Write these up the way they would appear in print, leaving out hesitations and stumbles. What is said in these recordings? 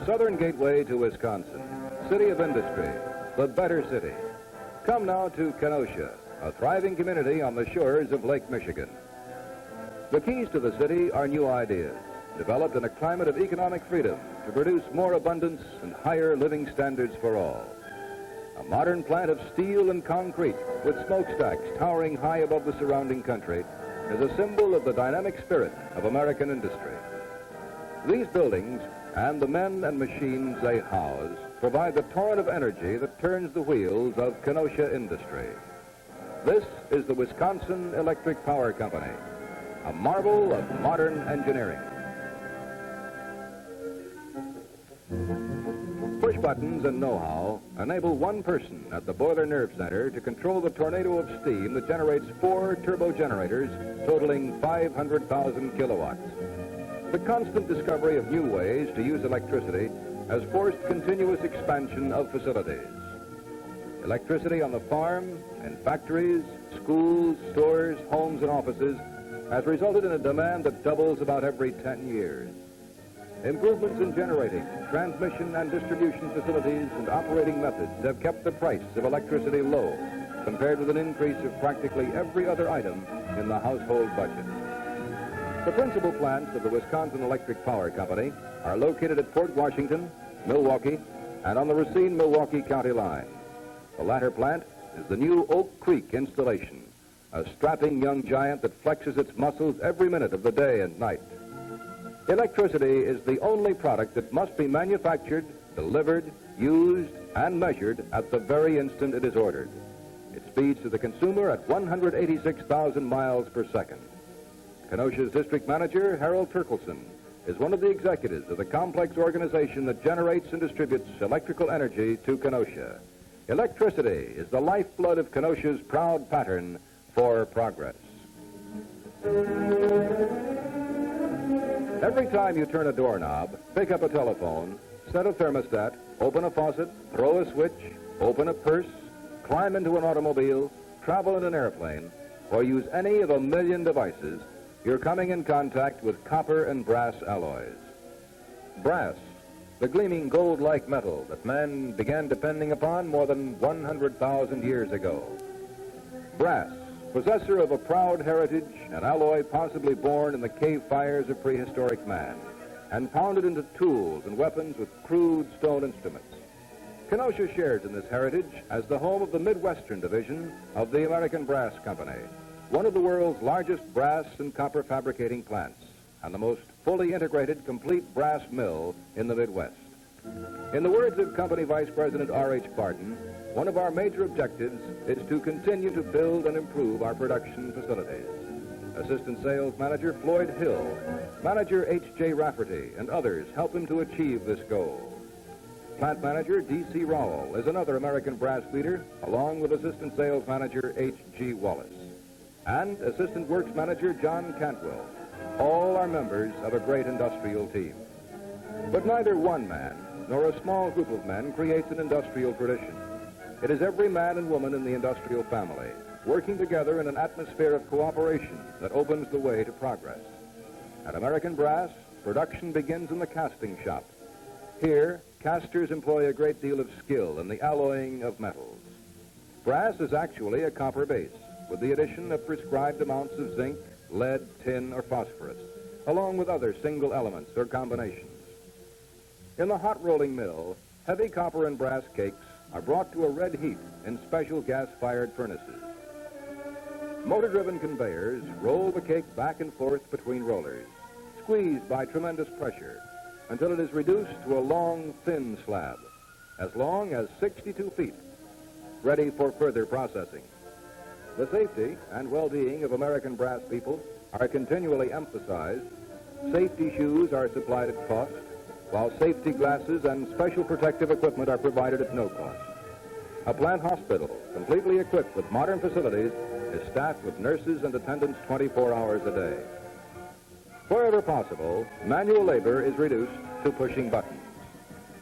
southern gateway to Wisconsin, city of industry, the better city. Come now to Kenosha, a thriving community on the shores of Lake Michigan. The keys to the city are new ideas, developed in a climate of economic freedom to produce more abundance and higher living standards for all. A modern plant of steel and concrete with smokestacks towering high above the surrounding country is a symbol of the dynamic spirit of American industry. These buildings and the men and machines they house provide the torrent of energy that turns the wheels of Kenosha industry. This is the Wisconsin Electric Power Company, a marvel of modern engineering. Push buttons and know-how enable one person at the Boiler Nerve Center to control the tornado of steam that generates 4 turbo generators totaling 500,000 kilowatts. The constant discovery of new ways to use electricity has forced continuous expansion of facilities. Electricity on the farm, in factories, schools, stores, homes, and offices has resulted in a demand that doubles about every 10 years. Improvements in generating, transmission, and distribution facilities and operating methods have kept the price of electricity low, compared with an increase of practically every other item in the household budget. The principal plants of the Wisconsin Electric Power Company are located at Fort Washington, Milwaukee, and on the Racine-Milwaukee County line. The latter plant is the new Oak Creek installation, a strapping young giant that flexes its muscles every minute of the day and night. Electricity is the only product that must be manufactured, delivered, used, and measured at the very instant it is ordered. It speeds to the consumer at 186,000 miles per second. Kenosha's district manager, Harold Turkelson, is one of the executives of the complex organization that generates and distributes electrical energy to Kenosha. Electricity is the lifeblood of Kenosha's proud pattern for progress. Every time you turn a doorknob, pick up a telephone, set a thermostat, open a faucet, throw a switch, open a purse, climb into an automobile, travel in an airplane, or use any of a million devices, you're coming in contact with copper and brass alloys. Brass, the gleaming gold-like metal that man began depending upon more than 100,000 years ago. Brass, possessor of a proud heritage, an alloy possibly born in the cave fires of prehistoric man, and pounded into tools and weapons with crude stone instruments. Kenosha shares in this heritage as the home of the Midwestern division of the American Brass Company, one of the world's largest brass and copper fabricating plants, and the most fully integrated complete brass mill in the Midwest. In the words of Company Vice President R.H. Barton, one of our major objectives is to continue to build and improve our production facilities. Assistant Sales Manager Floyd Hill, Manager H.J. Rafferty, and others help him to achieve this goal. Plant Manager D.C. Rowell is another American brass leader, along with Assistant Sales Manager H.G. Wallace. And Assistant Works Manager John Cantwell. All are members of a great industrial team. But neither one man nor a small group of men creates an industrial tradition. It is every man and woman in the industrial family working together in an atmosphere of cooperation that opens the way to progress. At American Brass, production begins in the casting shop. Here, casters employ a great deal of skill in the alloying of metals. Brass is actually a copper base, with the addition of prescribed amounts of zinc, lead, tin, or phosphorus, along with other single elements or combinations. In the hot rolling mill, heavy copper and brass cakes are brought to a red heat in special gas-fired furnaces. Motor-driven conveyors roll the cake back and forth between rollers, squeezed by tremendous pressure, until it is reduced to a long, thin slab, as long as 62 feet, ready for further processing. The safety and well-being of American brass people are continually emphasized. Safety shoes are supplied at cost, while safety glasses and special protective equipment are provided at no cost. A plant hospital, completely equipped with modern facilities, is staffed with nurses and attendants 24 hours a day. Wherever possible, manual labor is reduced to pushing buttons.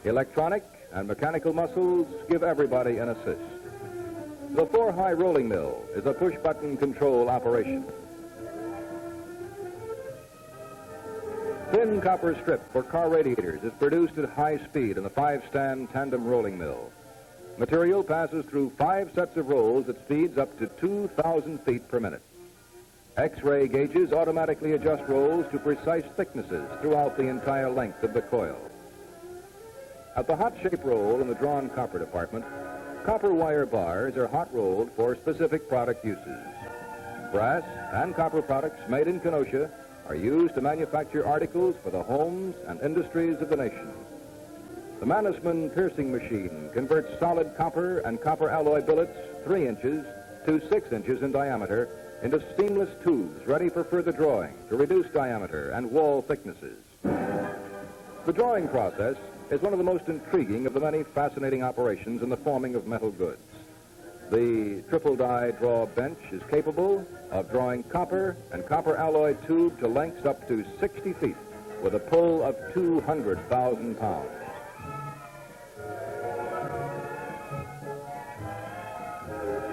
Electronic and mechanical muscles give everybody an assist. The 4-high rolling mill is a push-button control operation. Thin copper strip for car radiators is produced at high speed in the 5-stand tandem rolling mill. Material passes through 5 sets of rolls at speeds up to 2,000 feet per minute. X-ray gauges automatically adjust rolls to precise thicknesses throughout the entire length of the coil. At the hot shape roll in the drawn copper department, copper wire bars are hot rolled for specific product uses. Brass and copper products made in Kenosha are used to manufacture articles for the homes and industries of the nation. The Mannesmann piercing machine converts solid copper and copper alloy billets 3 inches to 6 inches in diameter into seamless tubes ready for further drawing to reduce diameter and wall thicknesses. The drawing process is one of the most intriguing of the many fascinating operations in the forming of metal goods. The triple die draw bench is capable of drawing copper and copper alloy tube to lengths up to 60 feet with a pull of 200,000 pounds.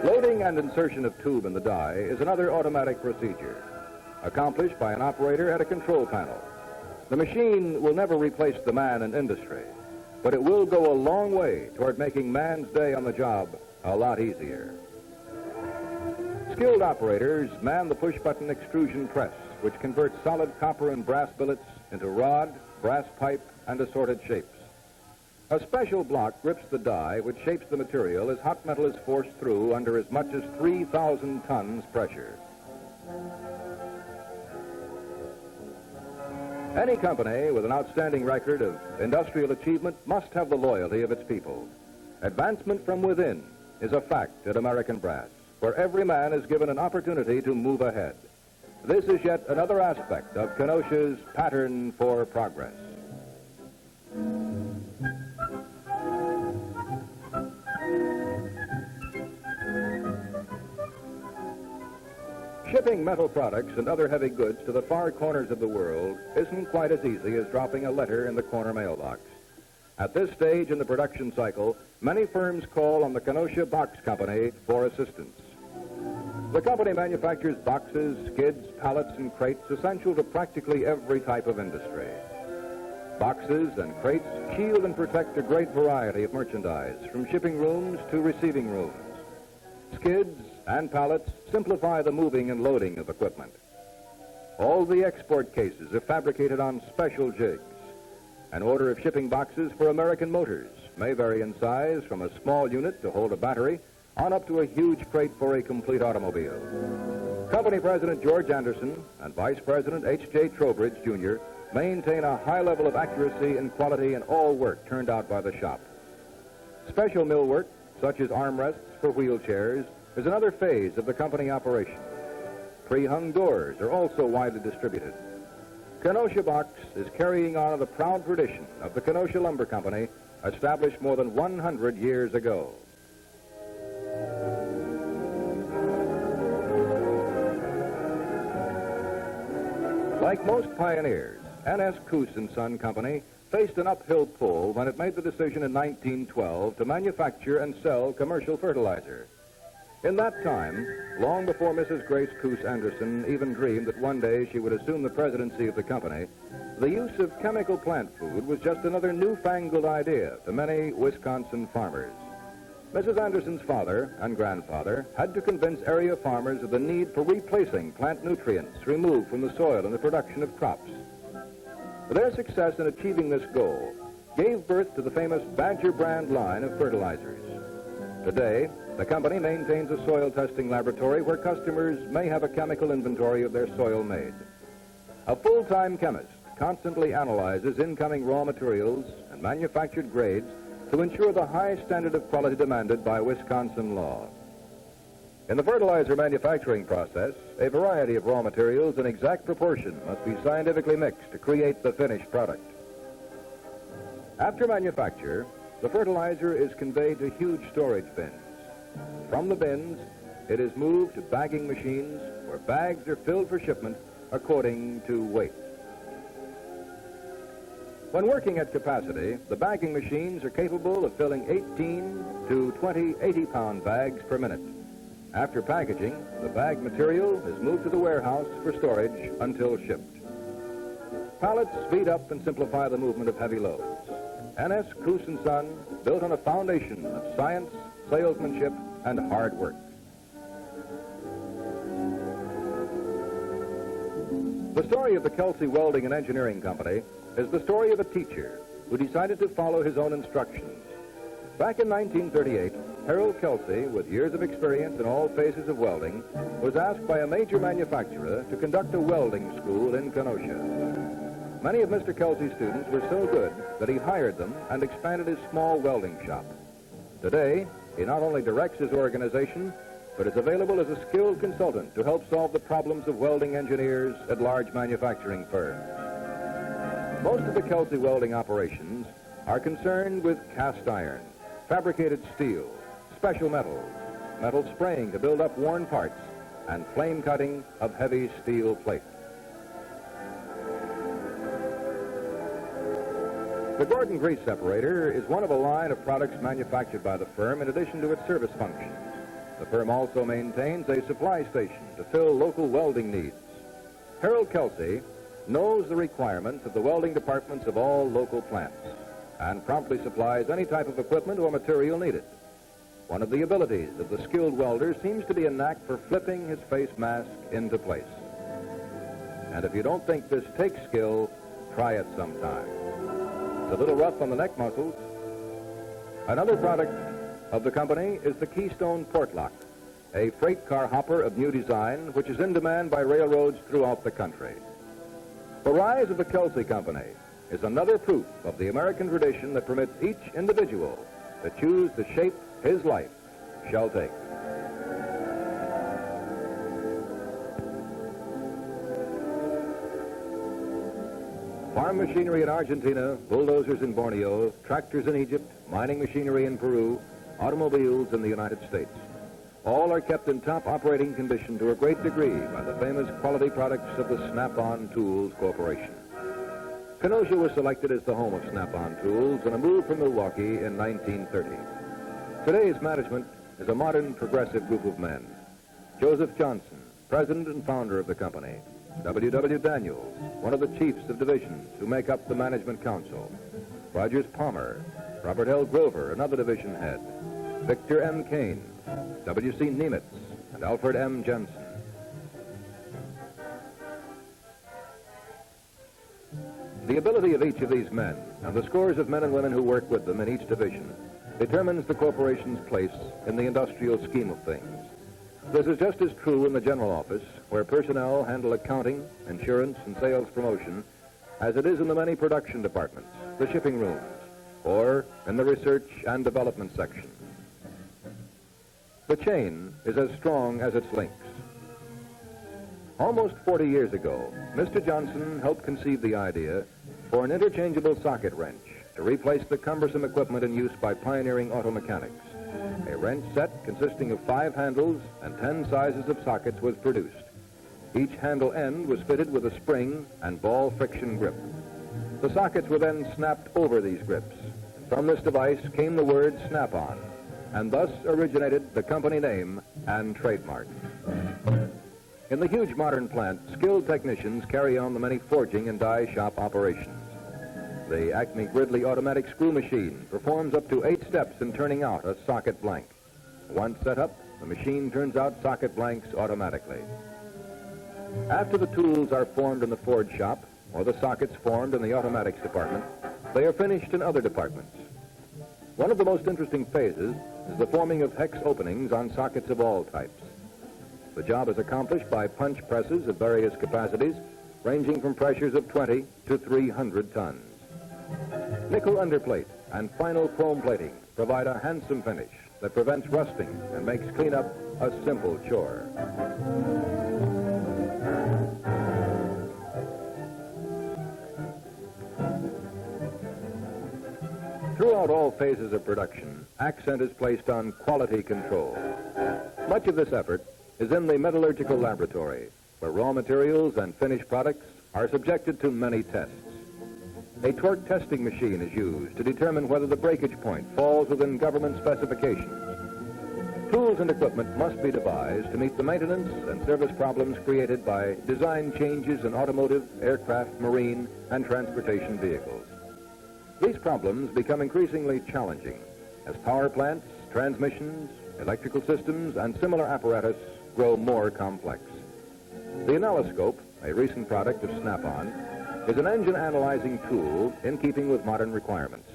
Loading and insertion of tube in the die is another automatic procedure, accomplished by an operator at a control panel. The machine will never replace the man in industry, but it will go a long way toward making man's day on the job a lot easier. Skilled operators man the push-button extrusion press, which converts solid copper and brass billets into rod, brass pipe, and assorted shapes. A special block grips the die, which shapes the material as hot metal is forced through under as much as 3,000 tons pressure. Any company with an outstanding record of industrial achievement must have the loyalty of its people. Advancement from within is a fact at American Brass, where every man is given an opportunity to move ahead. This is yet another aspect of Kenosha's pattern for progress. Shipping metal products and other heavy goods to the far corners of the world isn't quite as easy as dropping a letter in the corner mailbox. At this stage in the production cycle, many firms call on the Kenosha Box Company for assistance. The company manufactures boxes, skids, pallets, and crates essential to practically every type of industry. Boxes and crates shield and protect a great variety of merchandise, from shipping rooms to receiving rooms. Skids and pallets simplify the moving and loading of equipment. All the export cases are fabricated on special jigs. An order of shipping boxes for American motors may vary in size from a small unit to hold a battery on up to a huge crate for a complete automobile. Company President George Anderson and Vice President H.J. Trowbridge, Jr. maintain a high level of accuracy and quality in all work turned out by the shop. Special mill work, such as armrests for wheelchairs, is another phase of the company operation. Pre-hung doors are also widely distributed. Kenosha Box is carrying on the proud tradition of the Kenosha Lumber Company, established more than 100 years ago. Like most pioneers, N.S. Coos & Son Company faced an uphill pull when it made the decision in 1912 to manufacture and sell commercial fertilizer. In that time, long before Mrs. Grace Coos Anderson even dreamed that one day she would assume the presidency of the company, the use of chemical plant food was just another newfangled idea to many Wisconsin farmers. Mrs. Anderson's father and grandfather had to convince area farmers of the need for replacing plant nutrients removed from the soil in the production of crops. Their success in achieving this goal gave birth to the famous Badger brand line of fertilizers. Today, the company maintains a soil testing laboratory where customers may have a chemical inventory of their soil made. A full-time chemist constantly analyzes incoming raw materials and manufactured grades to ensure the high standard of quality demanded by Wisconsin law. In the fertilizer manufacturing process, a variety of raw materials in exact proportion must be scientifically mixed to create the finished product. After manufacture, the fertilizer is conveyed to huge storage bins. From the bins, it is moved to bagging machines where bags are filled for shipment according to weight. When working at capacity, the bagging machines are capable of filling 18 to 20 80-pound bags per minute. After packaging, the bag material is moved to the warehouse for storage until shipped. Pallets speed up and simplify the movement of heavy loads. N.S. Coos & Son, built on a foundation of science, salesmanship, and hard work. The story of the Kelsey Welding and Engineering Company is the story of a teacher who decided to follow his own instructions. Back in 1938, Harold Kelsey, with years of experience in all phases of welding, was asked by a major manufacturer to conduct a welding school in Kenosha. Many of Mr. Kelsey's students were so good that he hired them and expanded his small welding shop. Today, he not only directs his organization, but is available as a skilled consultant to help solve the problems of welding engineers at large manufacturing firms. Most of the Kelsey welding operations are concerned with cast iron, fabricated steel, special metals, metal spraying to build up worn parts, and flame cutting of heavy steel plate. The Gordon Grease Separator is one of a line of products manufactured by the firm in addition to its service functions. The firm also maintains a supply station to fill local welding needs. Harold Kelsey knows the requirements of the welding departments of all local plants and promptly supplies any type of equipment or material needed. One of the abilities of the skilled welder seems to be a knack for flipping his face mask into place. And if you don't think this takes skill, try it sometime. It's a little rough on the neck muscles. Another product of the company is the Keystone Portlock, a freight car hopper of new design which is in demand by railroads throughout the country. The rise of the Kelsey Company is another proof of the American tradition that permits each individual to choose the shape his life shall take. Farm machinery in Argentina, bulldozers in Borneo, tractors in Egypt, mining machinery in Peru, automobiles in the United States. All are kept in top operating condition to a great degree by the famous quality products of the Snap-on Tools Corporation. Kenosha was selected as the home of Snap-on Tools in a move from Milwaukee in 1930. Today's management is a modern, progressive group of men. Joseph Johnson, president and founder of the company. W.W. Daniels, one of the chiefs of divisions who make up the management council. Rogers Palmer, Robert L. Grover, another division head. Victor M. Kane, W.C. Nemitz, and Alfred M. Jensen. The ability of each of these men, and the scores of men and women who work with them in each division, determines the corporation's place in the industrial scheme of things. This is just as true in the general office, where personnel handle accounting, insurance, and sales promotion, as it is in the many production departments, the shipping rooms, or in the research and development section. The chain is as strong as its links. Almost 40 years ago, Mr. Johnson helped conceive the idea for an interchangeable socket wrench to replace the cumbersome equipment in use by pioneering auto mechanics. A wrench set consisting of 5 handles and 10 sizes of sockets was produced. Each handle end was fitted with a spring and ball friction grip. The sockets were then snapped over these grips. From this device came the word Snap-on, and thus originated the company name and trademark. In the huge modern plant, skilled technicians carry on the many forging and die shop operations. The Acme Gridley automatic screw machine performs up to 8 steps in turning out a socket blank. Once set up, the machine turns out socket blanks automatically. After the tools are formed in the forge shop, or the sockets formed in the automatics department, they are finished in other departments. One of the most interesting phases is the forming of hex openings on sockets of all types. The job is accomplished by punch presses of various capacities, ranging from pressures of 20 to 300 tons. Nickel underplate and final chrome plating provide a handsome finish that prevents rusting and makes cleanup a simple chore. Throughout all phases of production, accent is placed on quality control. Much of this effort is in the metallurgical laboratory, where raw materials and finished products are subjected to many tests. A torque testing machine is used to determine whether the breakage point falls within government specifications. Tools and equipment must be devised to meet the maintenance and service problems created by design changes in automotive, aircraft, marine, and transportation vehicles. These problems become increasingly challenging as power plants, transmissions, electrical systems, and similar apparatus grow more complex. The Analyscope, a recent product of Snap-on, is an engine analyzing tool in keeping with modern requirements.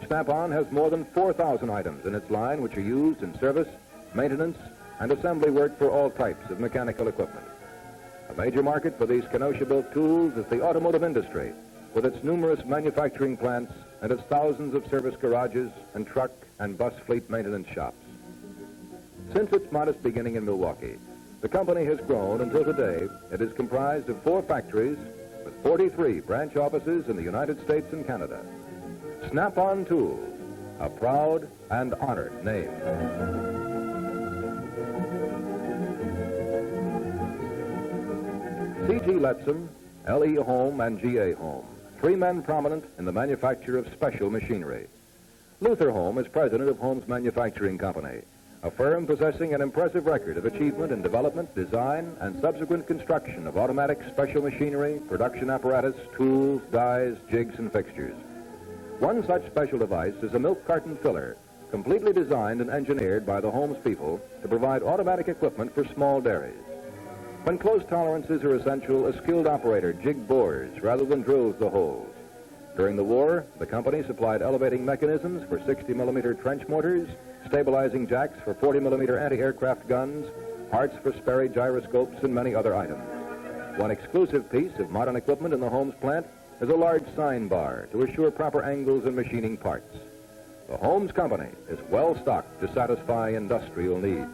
Snap-on has more than 4,000 items in its line which are used in service, maintenance, and assembly work for all types of mechanical equipment. A major market for these Kenosha-built tools is the automotive industry, with its numerous manufacturing plants and its thousands of service garages and truck and bus fleet maintenance shops. Since its modest beginning in Milwaukee, the company has grown until today it is comprised of 4 factories with 43 branch offices in the United States and Canada. Snap-on Tools, a proud and honored name. C.G. Letzum, L.E. Home, and G.A. Home, 3 men prominent in the manufacture of special machinery. Luther Home is president of Holmes Manufacturing Company, a firm possessing an impressive record of achievement in development, design, and subsequent construction of automatic special machinery, production apparatus, tools, dies, jigs, and fixtures. One such special device is a milk carton filler, completely designed and engineered by the Holmes people to provide automatic equipment for small dairies. When close tolerances are essential, a skilled operator jigged bores rather than drills the holes. During the war, the company supplied elevating mechanisms for 60-millimeter trench mortars, stabilizing jacks for 40-millimeter anti-aircraft guns, parts for Sperry gyroscopes, and many other items. One exclusive piece of modern equipment in the Holmes plant is a large sign bar to assure proper angles in machining parts. The Holmes Company is well stocked to satisfy industrial needs.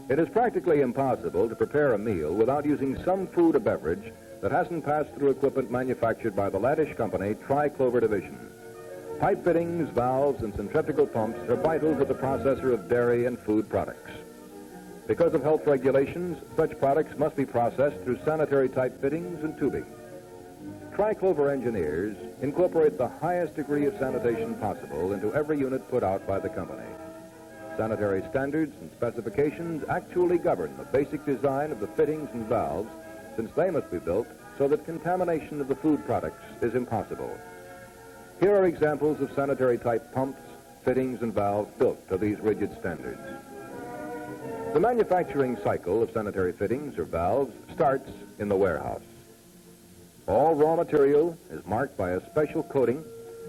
It is practically impossible to prepare a meal without using some food or beverage that hasn't passed through equipment manufactured by the Laddish Company Tri-Clover Division. Pipe fittings, valves, and centrifugal pumps are vital to the processor of dairy and food products. Because of health regulations, such products must be processed through sanitary-type fittings and tubing. Tri-Clover engineers incorporate the highest degree of sanitation possible into every unit put out by the company. Sanitary standards and specifications actually govern the basic design of the fittings and valves, since they must be built so that contamination of the food products is impossible. Here are examples of sanitary-type pumps, fittings, and valves built to these rigid standards. The manufacturing cycle of sanitary fittings or valves starts in the warehouse. All raw material is marked by a special coating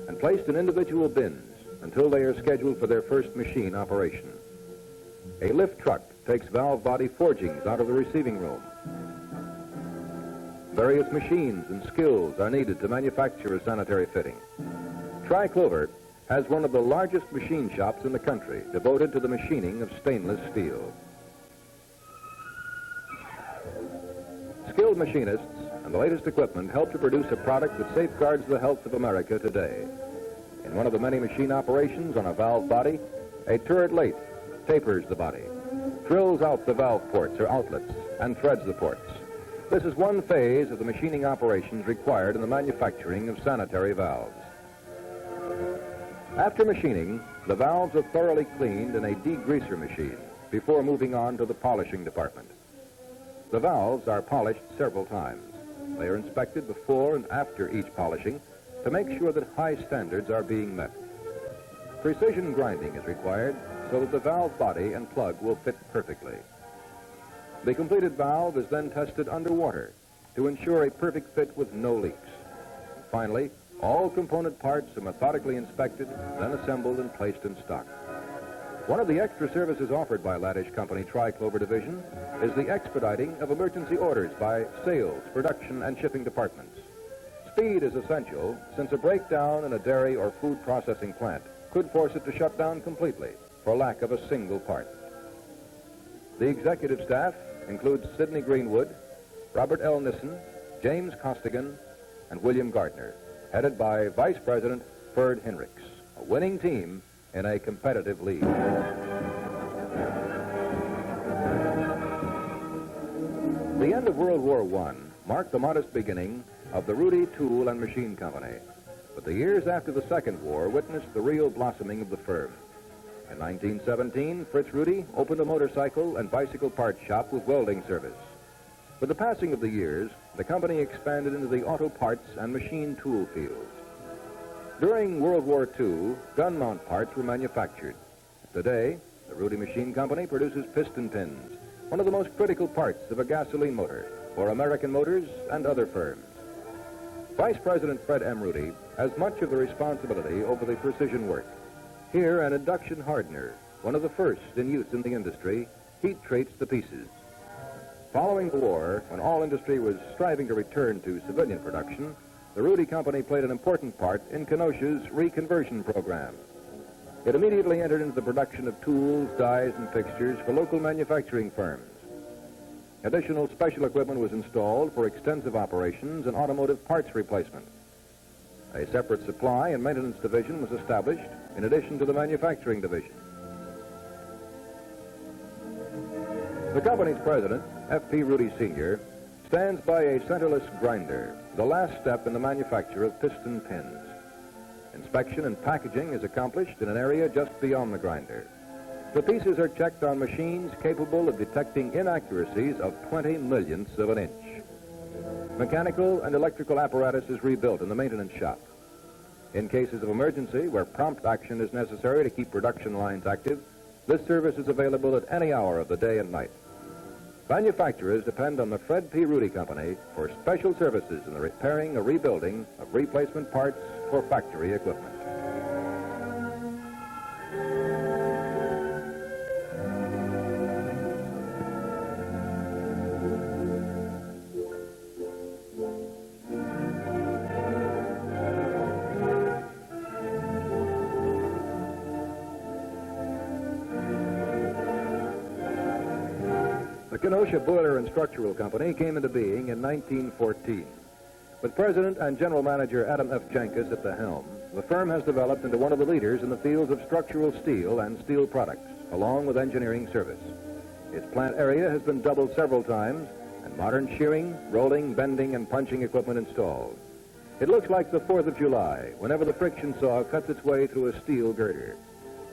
and placed in individual bins until they are scheduled for their first machine operation. A lift truck takes valve body forgings out of the receiving room. Various machines and skills are needed to manufacture a sanitary fitting. Tri-Clover has one of the largest machine shops in the country devoted to the machining of stainless steel. Skilled machinists and the latest equipment help to produce a product that safeguards the health of America today. In one of the many machine operations on a valve body, a turret lathe tapers the body, drills out the valve ports or outlets, and threads the ports. This is one phase of the machining operations required in the manufacturing of sanitary valves. After machining, the valves are thoroughly cleaned in a degreaser machine before moving on to the polishing department. The valves are polished several times. They are inspected before and after each polishing to make sure that high standards are being met. Precision grinding is required so that the valve body and plug will fit perfectly. The completed valve is then tested underwater to ensure a perfect fit with no leaks. Finally, all component parts are methodically inspected, then assembled and placed in stock. One of the extra services offered by Laddish Company Tri-Clover Division is the expediting of emergency orders by sales, production, and shipping departments. Speed is essential since a breakdown in a dairy or food processing plant could force it to shut down completely for lack of a single part. The executive staff includes Sidney Greenwood, Robert L. Nissen, James Costigan, and William Gardner, headed by Vice President Ferd Hinrichs, a winning team in a competitive league. The end of World War I marked the modest beginning of the Rudy Tool and Machine Company. But the years after the Second War witnessed the real blossoming of the firm. In 1917, Fritz Rudy opened a motorcycle and bicycle parts shop with welding service. With the passing of the years, the company expanded into the auto parts and machine tool fields. During World War II, gun mount parts were manufactured. Today, the Rudy Machine Company produces piston pins, one of the most critical parts of a gasoline motor for American Motors and other firms. Vice President Fred M. Rudy has much of the responsibility over the precision work. Here, an induction hardener, one of the first in use in the industry, heat treats the pieces. Following the war, when all industry was striving to return to civilian production, the Rudy Company played an important part in Kenosha's reconversion program. It immediately entered into the production of tools, dies, and fixtures for local manufacturing firms. Additional special equipment was installed for extensive operations and automotive parts replacement. A separate supply and maintenance division was established in addition to the manufacturing division. The company's president, F.P. Rudy Sr., stands by a centerless grinder, the last step in the manufacture of piston pins. Inspection and packaging is accomplished in an area just beyond the grinder. The pieces are checked on machines capable of detecting inaccuracies of 20 millionths of an inch. Mechanical and electrical apparatus is rebuilt in the maintenance shop. In cases of emergency, where prompt action is necessary to keep production lines active, this service is available at any hour of the day and night. Manufacturers depend on the Fred P. Rudy Company for special services in the repairing or rebuilding of replacement parts for factory equipment. The Kenosha Boiler and Structural Company came into being in 1914. With President and General Manager Adam F. Jenkins at the helm, the firm has developed into one of the leaders in the fields of structural steel and steel products, along with engineering service. Its plant area has been doubled several times, and modern shearing, rolling, bending, and punching equipment installed. It looks like the 4th of July, whenever the friction saw cuts its way through a steel girder.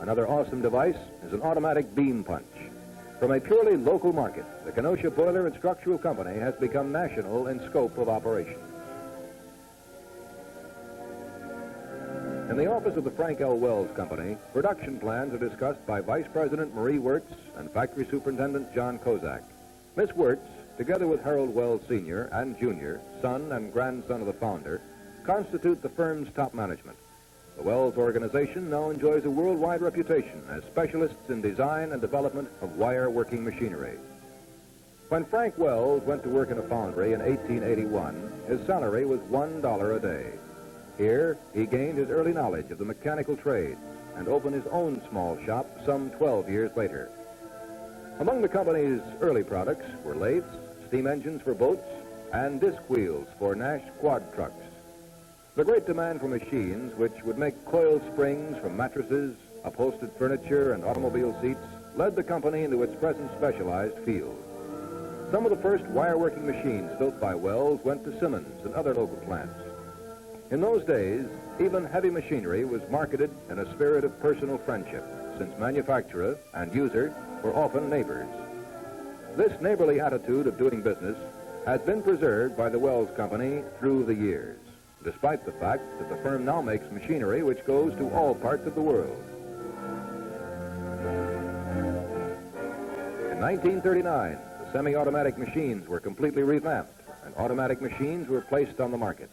Another awesome device is an automatic beam punch. From a purely local market, the Kenosha Boiler and Structural Company has become national in scope of operations. In the office of the Frank L. Wells Company, production plans are discussed by Vice President Marie Wirtz and Factory Superintendent John Kozak. Miss Wirtz, together with Harold Wells Sr. and Jr., son and grandson of the founder, constitute the firm's top management. The Wells organization now enjoys a worldwide reputation as specialists in design and development of wire working machinery. When Frank Wells went to work in a foundry in 1881, his salary was $1 a day. Here, he gained his early knowledge of the mechanical trades and opened his own small shop some 12 years later. Among the company's early products were lathes, steam engines for boats, and disc wheels for Nash quad trucks. The great demand for machines, which would make coil springs from mattresses, upholstered furniture, and automobile seats, led the company into its present specialized field. Some of the first wire-working machines built by Wells went to Simmons and other local plants. In those days, even heavy machinery was marketed in a spirit of personal friendship, since manufacturer and user were often neighbors. This neighborly attitude of doing business has been preserved by the Wells Company through the years, despite the fact that the firm now makes machinery which goes to all parts of the world. In 1939, the semi-automatic machines were completely revamped, and automatic machines were placed on the market.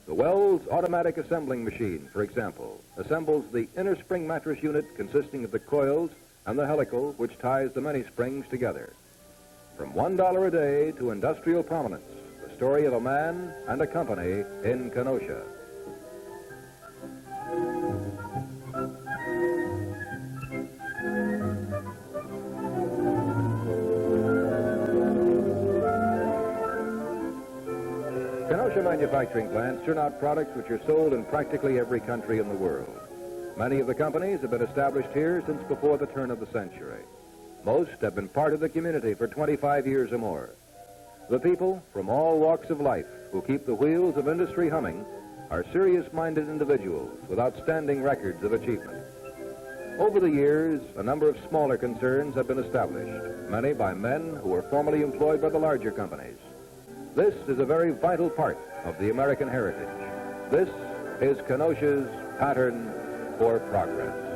The Wells automatic assembling machine, for example, assembles the inner spring mattress unit consisting of the coils and the helical which ties the many springs together. From $1 a day to industrial prominence, the story of a man and a company in Kenosha. Kenosha manufacturing plants turn out products which are sold in practically every country in the world. Many of the companies have been established here since before the turn of the century. Most have been part of the community for 25 years or more. The people from all walks of life who keep the wheels of industry humming are serious-minded individuals with outstanding records of achievement. Over the years, a number of smaller concerns have been established, many by men who were formerly employed by the larger companies. This is a very vital part of the American heritage. This is Kenosha's pattern for progress.